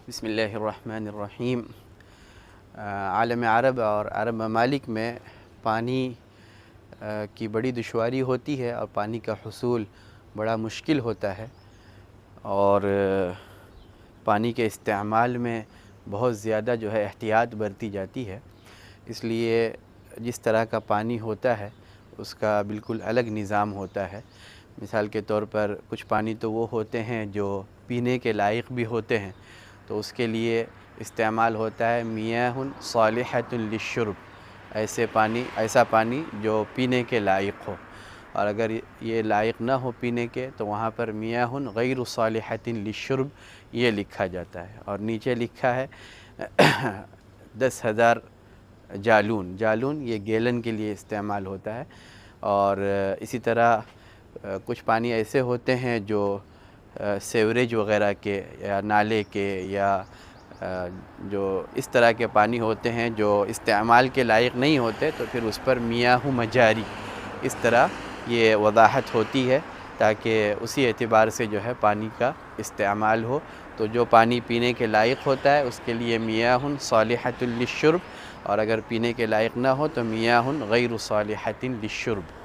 بسم اللہ الرحمن الرحیم۔ عالم عرب اور عرب ممالک میں پانی کی بڑی دشواری ہوتی ہے اور پانی کا حصول بڑا مشکل ہوتا ہے، اور پانی کے استعمال میں بہت زیادہ احتیاط برتی جاتی ہے۔ اس لیے جس طرح کا پانی ہوتا ہے اس کا بالکل الگ نظام ہوتا ہے۔ مثال کے طور پر کچھ پانی تو وہ ہوتے ہیں جو پینے کے لائق بھی ہوتے ہیں، تو اس کے لیے استعمال ہوتا ہے میاہ صالحۃ للشرب، ایسا پانی جو پینے کے لائق ہو، اور اگر یہ لائق نہ ہو پینے کے تو وہاں پر میاہ غیر صالحۃ للشرب یہ لکھا جاتا ہے، اور نیچے لکھا ہے 10,000 جالون یہ گیلن کے لیے استعمال ہوتا ہے۔ اور اسی طرح کچھ پانی ایسے ہوتے ہیں جو سیوریج وغیرہ کے یا نالے کے یا جو اس طرح کے پانی ہوتے ہیں جو استعمال کے لائق نہیں ہوتے، تو پھر اس پر میاہ مجاری اس طرح یہ وضاحت ہوتی ہے، تاکہ اسی اعتبار سے پانی کا استعمال ہو۔ تو جو پانی پینے کے لائق ہوتا ہے اس کے لیے میاہ صالحۃ للشرب، اور اگر پینے کے لائق نہ ہو تو میاہ غیر صالحۃ للشرب۔